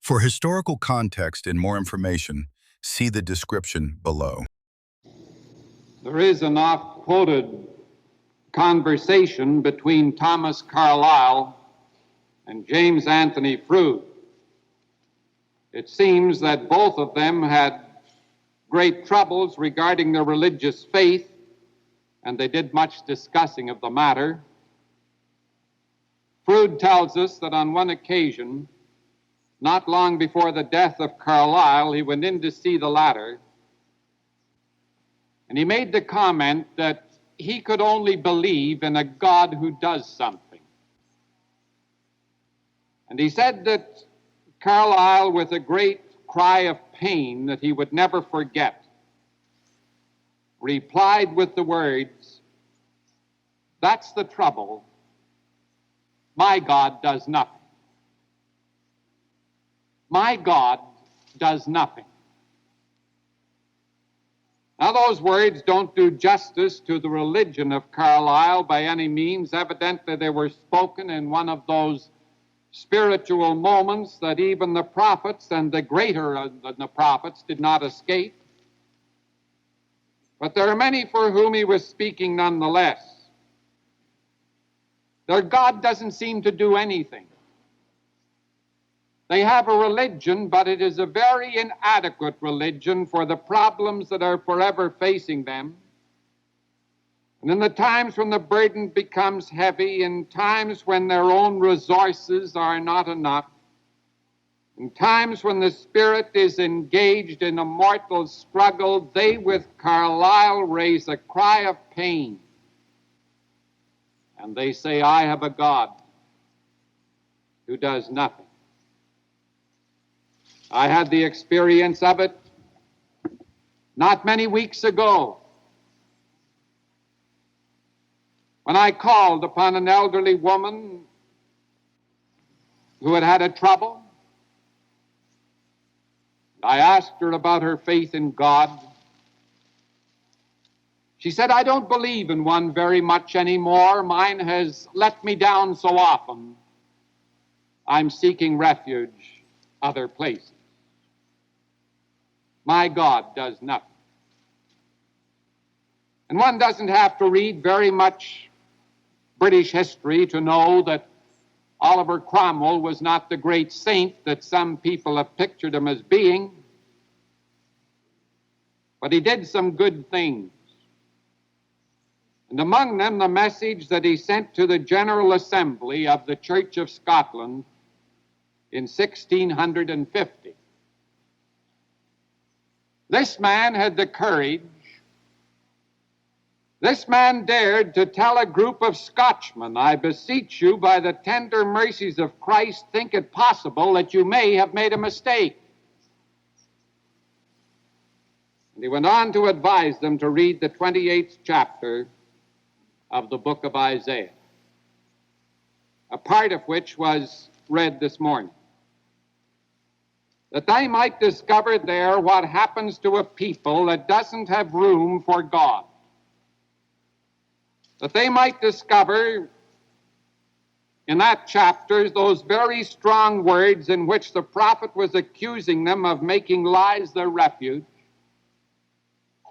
For historical context and more information, see the description below. There is an oft-quoted conversation between Thomas Carlyle and James Anthony Froude. It seems that both of them had great troubles regarding their religious faith, and they did much discussing of the matter. Froude tells us that on one occasion, not long before the death of Carlyle, he went in to see the latter, and he made the comment that he could only believe in a God who does something. And he said that Carlyle, with a great cry of pain that he would never forget, replied with the words, "That's the trouble. My God does nothing. My God does nothing." Now, those words don't do justice to the religion of Carlyle by any means. Evidently, they were spoken in one of those spiritual moments that even the prophets and the greater than the prophets did not escape. But there are many for whom he was speaking nonetheless. Their God doesn't seem to do anything. They have a religion, but it is a very inadequate religion for the problems that are forever facing them. And in the times when the burden becomes heavy, in times when their own resources are not enough, in times when the spirit is engaged in a mortal struggle, they with Carlyle raise a cry of pain. And they say, "I have a God who does nothing." I had the experience of it not many weeks ago when I called upon an elderly woman who had had a trouble. I asked her about her faith in God. She said, "I don't believe in one very much anymore. Mine has let me down so often. I'm seeking refuge other places. My God does nothing." And one doesn't have to read very much British history to know that Oliver Cromwell was not the great saint that some people have pictured him as being, but he did some good things. And among them, the message that he sent to the General Assembly of the Church of Scotland in 1650. This man had the courage. This man dared to tell a group of Scotchmen, "I beseech you, by the tender mercies of Christ, think it possible that you may have made a mistake." And he went on to advise them to read the 28th chapter of the book of Isaiah, a part of which was read this morning, that they might discover there what happens to a people that doesn't have room for God. That they might discover in that chapter those very strong words in which the prophet was accusing them of making lies their refuge.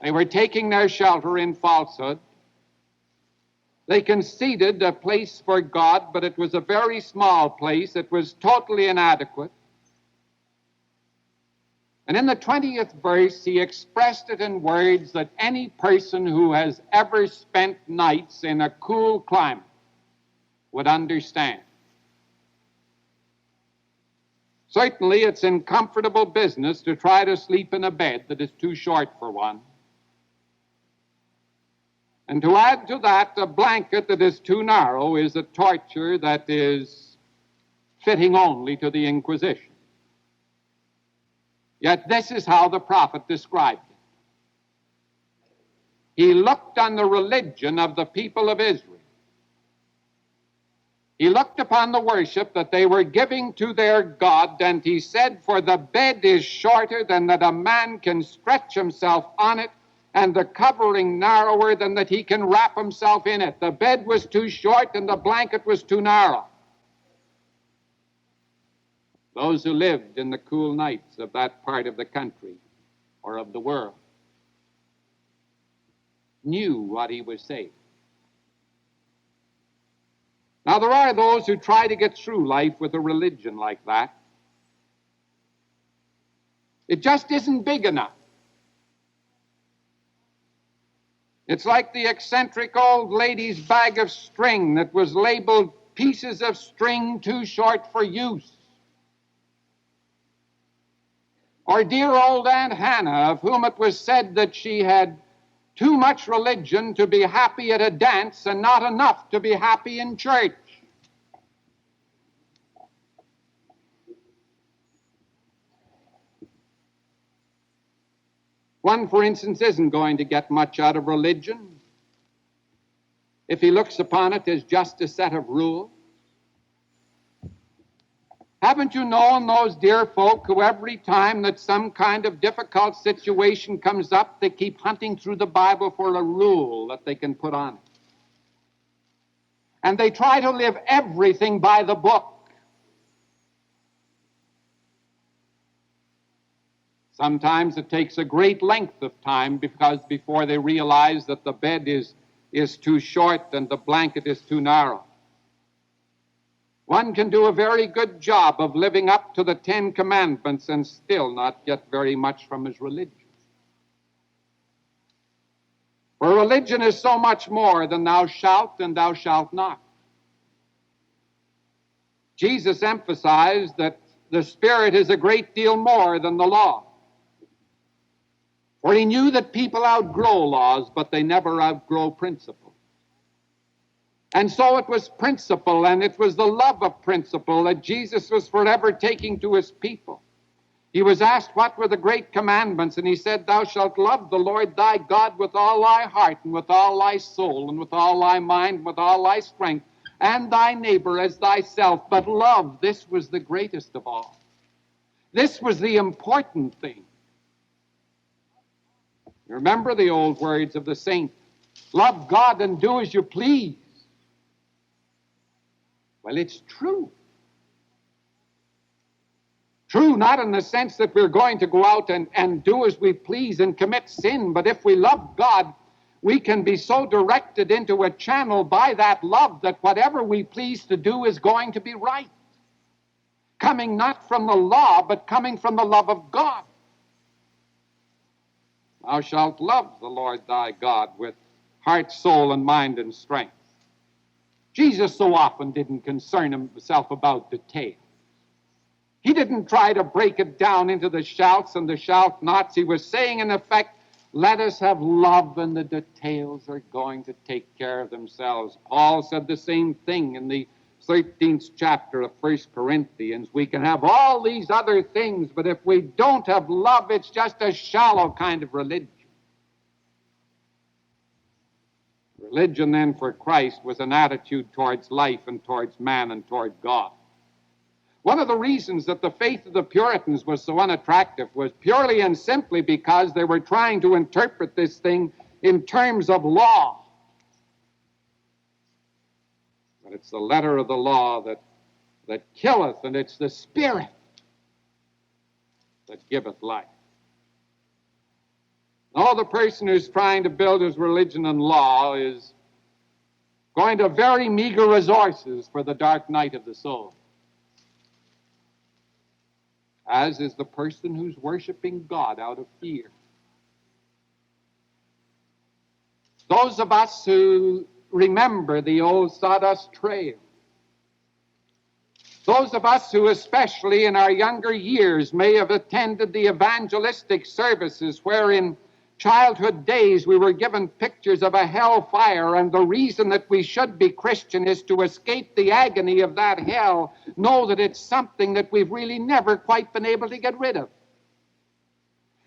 They were taking their shelter in falsehood. They conceded a place for God, but it was a very small place. It was totally inadequate. And in the 20th verse, he expressed it in words that any person who has ever spent nights in a cool climate would understand. Certainly, it's uncomfortable business to try to sleep in a bed that is too short for one. And to add to that, a blanket that is too narrow is a torture that is fitting only to the Inquisition. Yet this is how the prophet described it. He looked on the religion of the people of Israel. He looked upon the worship that they were giving to their God, and he said, "For the bed is shorter than that a man can stretch himself on it, and the covering narrower than that he can wrap himself in it." The bed was too short and the blanket was too narrow. Those who lived in the cool nights of that part of the country or of the world knew what he was saying. Now, there are those who try to get through life with a religion like that. It just isn't big enough. It's like the eccentric old lady's bag of string that was labeled pieces of string too short for use. Or dear old Aunt Hannah, of whom it was said that she had too much religion to be happy at a dance and not enough to be happy in church. One, for instance, isn't going to get much out of religion if he looks upon it as just a set of rules. Haven't you known those dear folk who every time that some kind of difficult situation comes up, they keep hunting through the Bible for a rule that they can put on it? And they try to live everything by the book. Sometimes it takes a great length of time before they realize that the bed is too short and the blanket is too narrow. One can do a very good job of living up to the 10 Commandments and still not get very much from his religion. For religion is so much more than thou shalt and thou shalt not. Jesus emphasized that the Spirit is a great deal more than the law. For he knew that people outgrow laws, but they never outgrow principle. And so it was principle, and it was the love of principle that Jesus was forever taking to his people. He was asked what were the great commandments, and he said, thou shalt love the Lord thy God with all thy heart, and with all thy soul, and with all thy mind, and with all thy strength, and thy neighbor as thyself. But love, this was the greatest of all. This was the important thing. Remember the old words of the saint, love God and do as you please. Well, it's true. True, not in the sense that we're going to go out and do as we please and commit sin, but if we love God, we can be so directed into a channel by that love that whatever we please to do is going to be right. Coming not from the law, but coming from the love of God. Thou shalt love the Lord thy God with heart, soul, and mind and strength. Jesus so often didn't concern himself about details. He didn't try to break it down into the shalts and the shalt nots. He was saying, in effect, let us have love and the details are going to take care of themselves. Paul said the same thing in the 13th chapter of 1 Corinthians. We can have all these other things, but if we don't have love, it's just a shallow kind of religion. Religion, then, for Christ was an attitude towards life and towards man and toward God. One of the reasons that the faith of the Puritans was so unattractive was purely and simply because they were trying to interpret this thing in terms of law. But it's the letter of the law that killeth, and it's the Spirit that giveth life. All the person who's trying to build his religion and law is going to very meager resources for the dark night of the soul. As is the person who's worshiping God out of fear. Those of us who remember the old sawdust trail, those of us who, especially in our younger years, may have attended the evangelistic services where in childhood days we were given pictures of a hell fire, and the reason that we should be Christian is to escape the agony of that hell, know that it's something that we've really never quite been able to get rid of.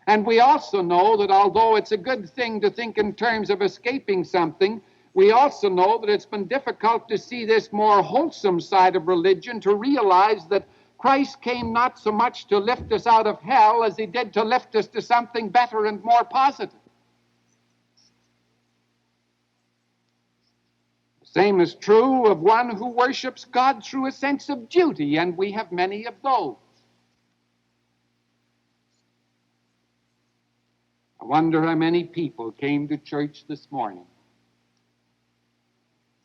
And we also know that although it's a good thing to think in terms of escaping something, we also know that it's been difficult to see this more wholesome side of religion, to realize that Christ came not so much to lift us out of hell as he did to lift us to something better and more positive. The same is true of one who worships God through a sense of duty, and we have many of those. wonder how many people came to church this morning.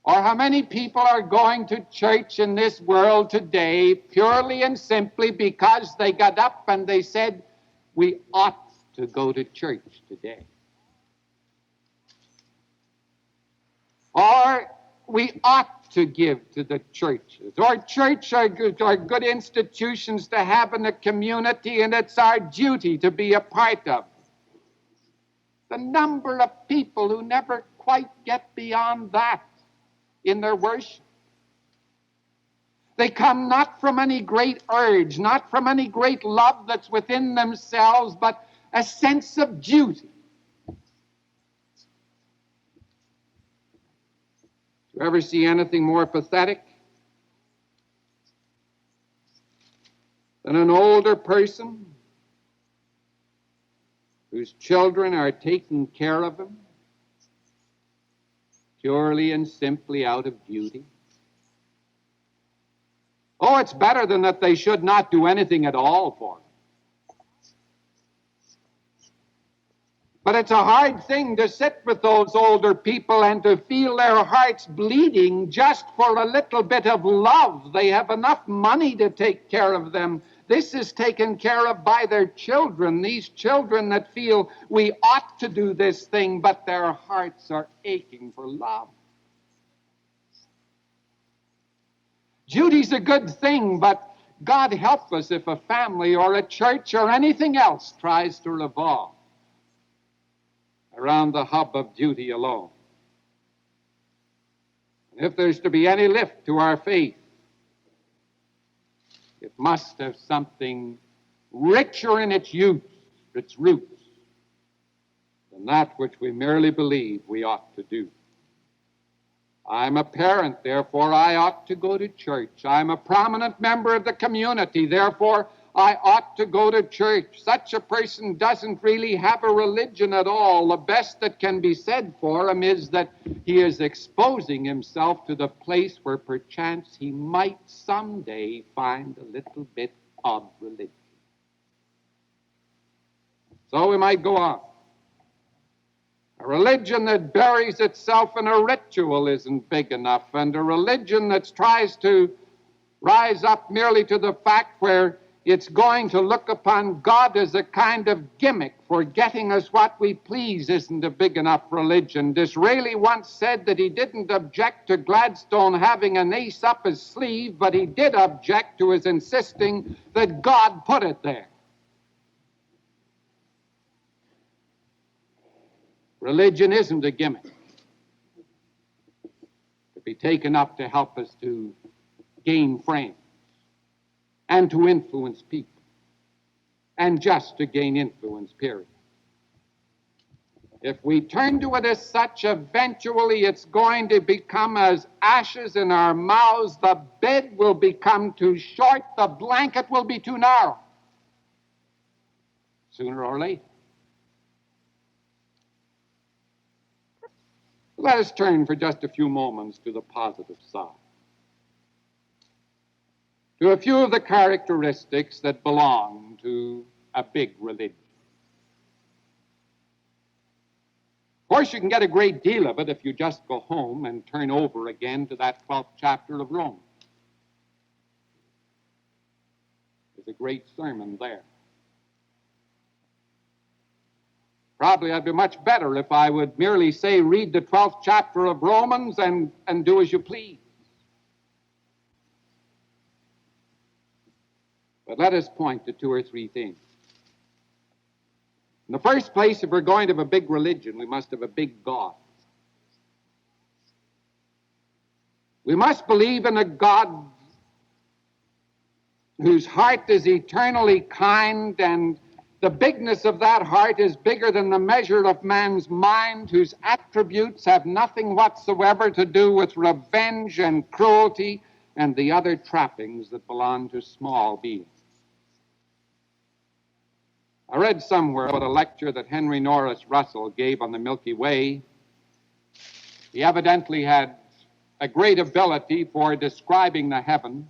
Or how many people are going to church in this world today purely and simply because they got up and they said, we ought to go to church today. Or we ought to give to the churches. Or church are good institutions to have in the community, and it's our duty to be a part of. The number of people who never quite get beyond that in their worship. They come not from any great urge, not from any great love that's within themselves, but a sense of duty. Do you ever see anything more pathetic than an older person whose children are taking care of him purely and simply out of duty? Oh, it's better than that they should not do anything at all for him. But it's a hard thing to sit with those older people and to feel their hearts bleeding just for a little bit of love. They have enough money to take care of them. This is taken care of by their children, these children that feel we ought to do this thing, but their hearts are aching for love. Duty's a good thing, but God help us if a family or a church or anything else tries to revolve around the hub of duty alone. And if there's to be any lift to our faith, it must have something richer in its roots, than that which we merely believe we ought to do. I'm a parent, therefore I ought to go to church. I'm a prominent member of the community, therefore I ought to go to church. Such a person doesn't really have a religion at all. The best that can be said for him is that he is exposing himself to the place where perchance he might someday find a little bit of religion. So we might go on. A religion that buries itself in a ritual isn't big enough, and a religion that tries to rise up merely to the fact where it's going to look upon God as a kind of gimmick for getting us what we please isn't a big enough religion. Disraeli once said that he didn't object to Gladstone having an ace up his sleeve, but he did object to his insisting that God put it there. Religion isn't a gimmick to be taken up to help us to gain friends and to influence people, and just to gain influence, period. If we turn to it as such, eventually it's going to become as ashes in our mouths. The bed will become too short, the blanket will be too narrow, sooner or later. Let us turn for just a few moments to the positive side, to a few of the characteristics that belong to a big religion. Of course, you can get a great deal of it if you just go home and turn over again to that 12th chapter of Romans. There's a great sermon there. Probably I'd be much better if I would merely say, read the 12th chapter of Romans and do as you please. But let us point to two or three things. In the first place, if we're going to have a big religion, we must have a big God. We must believe in a God whose heart is eternally kind, and the bigness of that heart is bigger than the measure of man's mind, whose attributes have nothing whatsoever to do with revenge and cruelty and the other trappings that belong to small beings. I read somewhere about a lecture that Henry Norris Russell gave on the Milky Way. He evidently had a great ability for describing the heavens.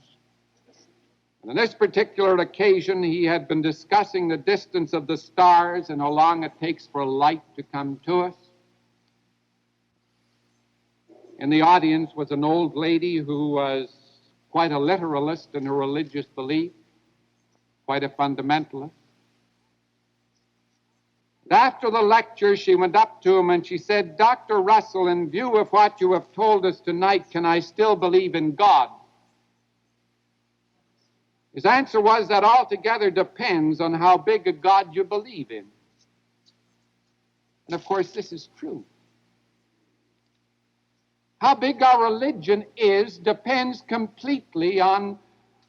On this particular occasion, he had been discussing the distance of the stars and how long it takes for light to come to us. In the audience was an old lady who was quite a literalist in her religious belief, quite a fundamentalist. And after the lecture, she went up to him and she said, "Dr. Russell, in view of what you have told us tonight, can I still believe in God?" His answer was, "That altogether depends on how big a God you believe in." And of course, this is true. How big our religion is depends completely on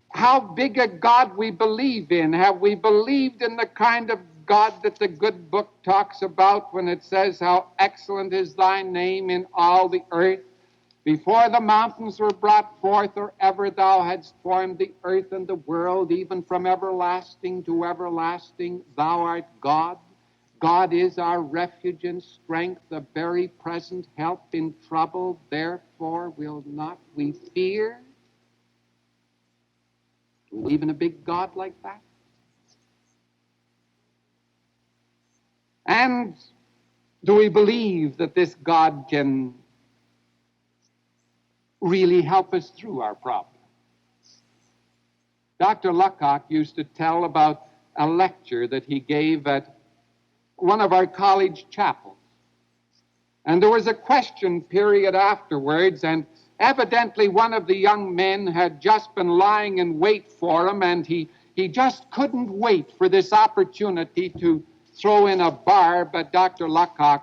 how big a God we believe in. Have we believed in the kind of God that the good book talks about when it says, "How excellent is thy name in all the earth? Before the mountains were brought forth, or ever thou hadst formed the earth and the world, even from everlasting to everlasting, thou art God. God is our refuge and strength, the very present help in trouble. Therefore will not we fear." Do we believe in a big God like that? And do we believe that this God can really help us through our problems? Dr. Luckock used to tell about a lecture that he gave at one of our college chapels. And there was a question period afterwards, and evidently one of the young men had just been lying in wait for him, and he just couldn't wait for this opportunity to throw in a barb at Dr. Luckock.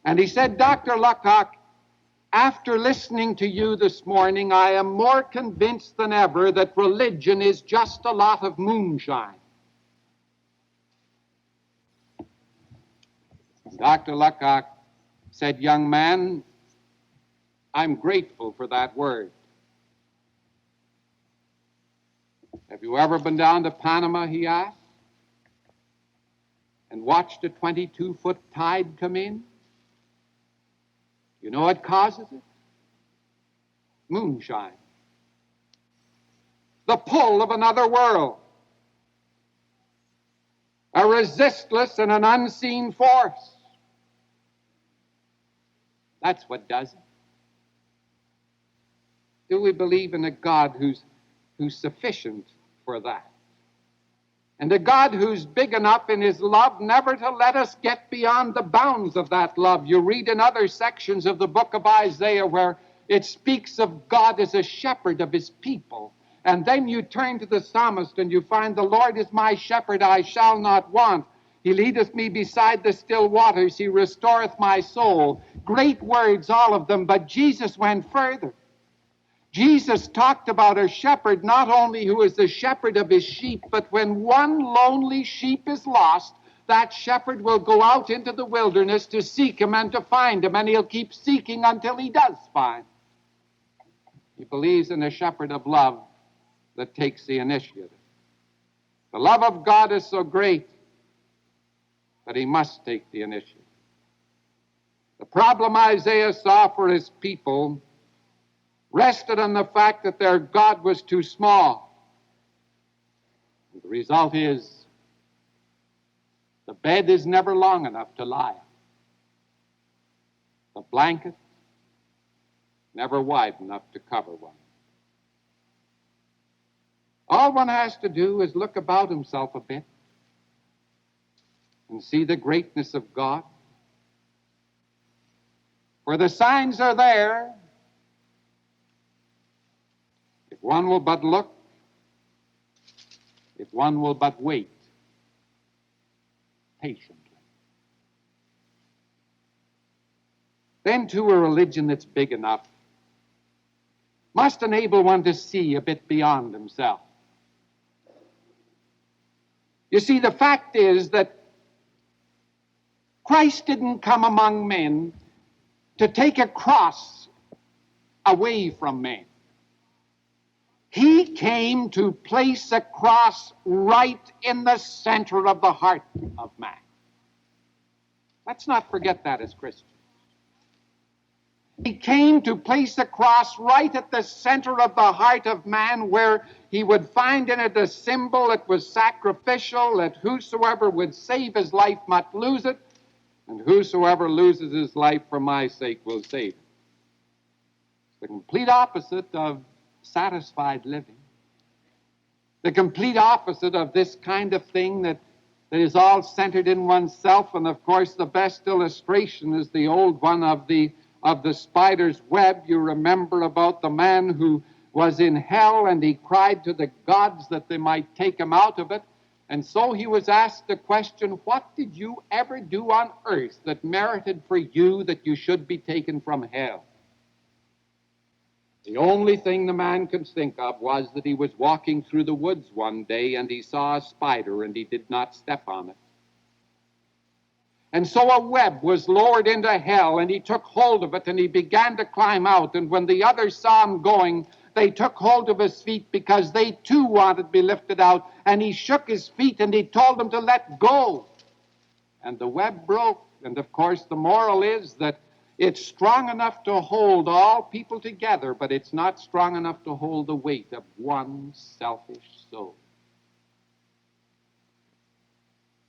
And he said, "Dr. Luckock, after listening to you this morning, I am more convinced than ever that religion is just a lot of moonshine." Dr. Luckock said, "Young man, I'm grateful for that word. Have you ever been down to Panama," he asked, "and watched a 22-foot tide come in? You know what causes it? Moonshine. The pull of another world. A resistless and an unseen force. That's what does it." Do we believe in a God who's sufficient for that? And a God who's big enough in his love never to let us get beyond the bounds of that love. You read in other sections of the book of Isaiah where it speaks of God as a shepherd of his people. And then you turn to the psalmist and you find, "The Lord is my shepherd, I shall not want. He leadeth me beside the still waters. He restoreth my soul." Great words, all of them, but Jesus went further. Jesus talked about a shepherd not only who is the shepherd of his sheep, but when one lonely sheep is lost, that shepherd will go out into the wilderness to seek him and to find him, and he'll keep seeking until he does find. He believes in a shepherd of love that takes the initiative. The love of God is so great that he must take the initiative. The problem Isaiah saw for his people rested on the fact that their God was too small. And the result is the bed is never long enough to lie on. The blanket never wide enough to cover one. All one has to do is look about himself a bit and see the greatness of God. For the signs are there. If one will but look, if one will but wait patiently. Then, too, a religion that's big enough must enable one to see a bit beyond himself. You see, the fact is that Christ didn't come among men to take a cross away from men. He came to place a cross right in the center of the heart of man. Let's not forget that as Christians. He came to place a cross right at the center of the heart of man, where he would find in it a symbol that was sacrificial, that whosoever would save his life might lose it, and whosoever loses his life for my sake will save it. It's the complete opposite of satisfied living. The complete opposite of this kind of thing that is all centered in oneself. And of course, the best illustration is the old one of the spider's web. You remember about the man who was in hell, and he cried to the gods that they might take him out of it. And so he was asked the question, what did you ever do on earth that merited for you that you should be taken from hell? The only thing the man could think of was that he was walking through the woods one day and he saw a spider and he did not step on it. And so a web was lowered into hell, and he took hold of it and he began to climb out. And when the others saw him going, they took hold of his feet because they too wanted to be lifted out. And he shook his feet and he told them to let go. And the web broke. And of course the moral is that it's strong enough to hold all people together, but it's not strong enough to hold the weight of one selfish soul.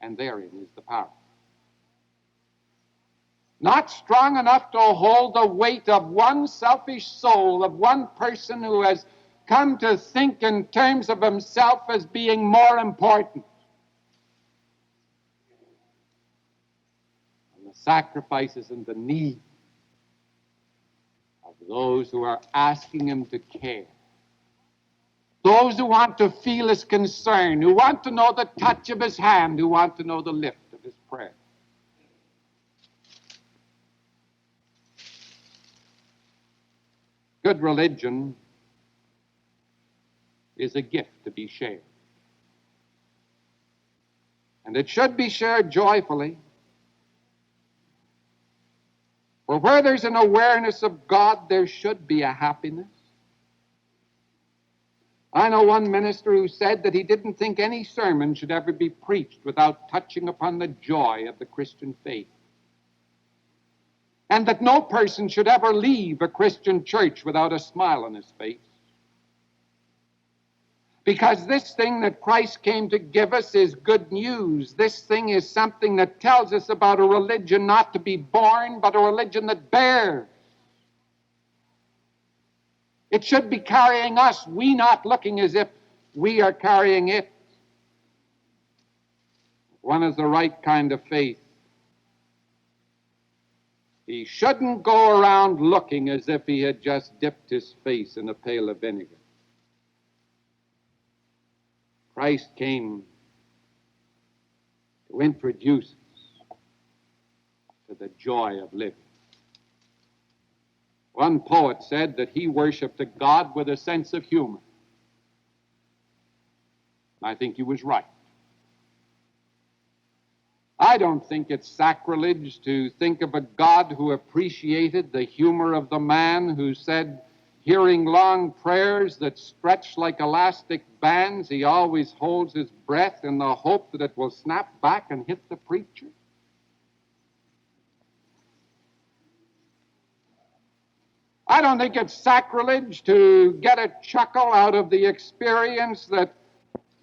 And therein is the power. Not strong enough to hold the weight of one selfish soul, of one person who has come to think in terms of himself as being more important. And the sacrifices and the need of those who are asking him to care. Those who want to feel his concern, who want to know the touch of his hand, who want to know the lift of his prayer. Good religion is a gift to be shared. And it should be shared joyfully. For where there's an awareness of God, there should be a happiness. I know one minister who said that he didn't think any sermon should ever be preached without touching upon the joy of the Christian faith. And that no person should ever leave a Christian church without a smile on his face. Because this thing that Christ came to give us is good news. This thing is something that tells us about a religion not to be born, but a religion that bears. It should be carrying us, we not looking as if we are carrying it. One is the right kind of faith. He shouldn't go around looking as if he had just dipped his face in a pail of vinegar. Christ came to introduce us to the joy of living. One poet said that he worshiped a God with a sense of humor. I think he was right. I don't think it's sacrilege to think of a God who appreciated the humor of the man who said, hearing long prayers that stretch like elastic bands, he always holds his breath in the hope that it will snap back and hit the preacher. I don't think it's sacrilege to get a chuckle out of the experience that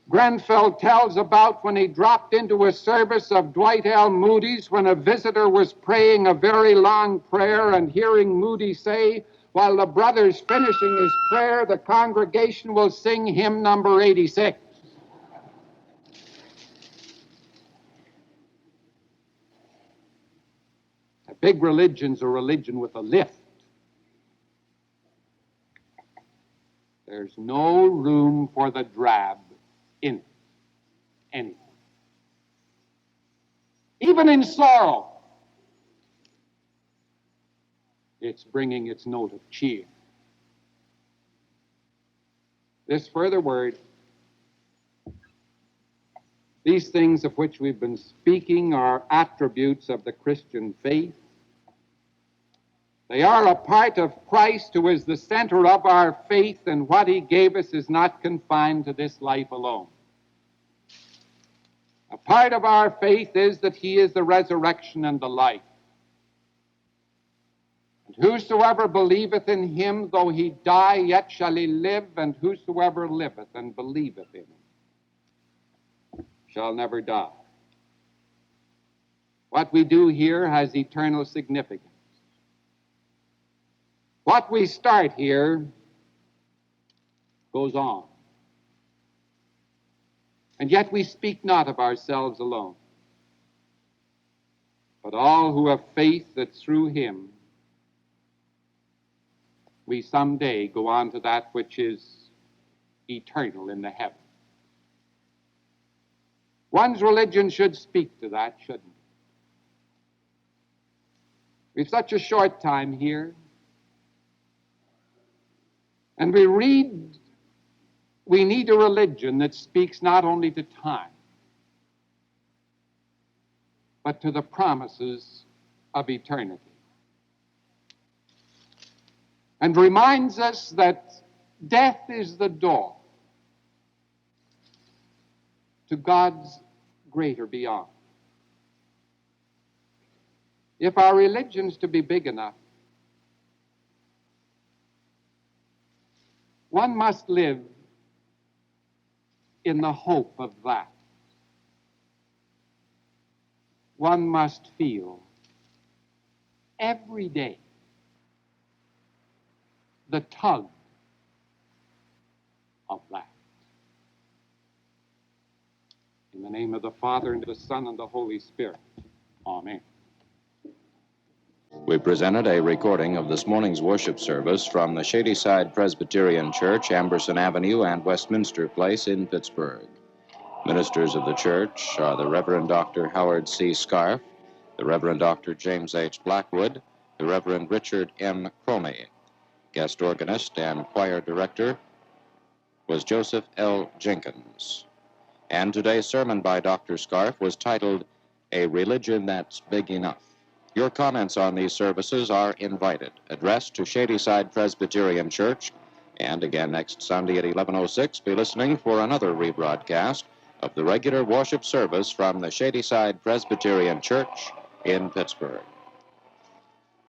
Grenfell tells about when he dropped into a service of Dwight L. Moody's when a visitor was praying a very long prayer, and hearing Moody say, while the brother's finishing his prayer, the congregation will sing hymn number 86. A big religion's a religion with a lift. There's no room for the drab in it. Anything. Even in sorrow, it's bringing its note of cheer. This further word, these things of which we've been speaking are attributes of the Christian faith. They are a part of Christ, who is the center of our faith, and what he gave us is not confined to this life alone. A part of our faith is that he is the resurrection and the life. Whosoever believeth in him, though he die, yet shall he live, and whosoever liveth and believeth in him shall never die. What we do here has eternal significance. What we start here goes on. And yet we speak not of ourselves alone, but all who have faith that through him we someday go on to that which is eternal in the heavens. One's religion should speak to that, shouldn't it? We've such a short time here, and we need a religion that speaks not only to time, but to the promises of eternity, and reminds us that death is the door to God's greater beyond. If our religion's to be big enough, one must live in the hope of that. One must feel every day the tug of that. In the name of the Father, and of the Son, and the Holy Spirit. Amen. We presented a recording of this morning's worship service from the Shadyside Presbyterian Church, Amberson Avenue and Westminster Place in Pittsburgh. Ministers of the church are the Reverend Dr. Howard C. Scharfe, the Reverend Dr. James H. Blackwood, the Reverend Richard M. Cromie. Guest organist and choir director was Joseph L. Jenkins. And today's sermon by Dr. Scharfe was titled, A Religion That's Big Enough. Your comments on these services are invited. Addressed to Shadyside Presbyterian Church. And again next Sunday at 11:06, be listening for another rebroadcast of the regular worship service from the Shadyside Presbyterian Church in Pittsburgh.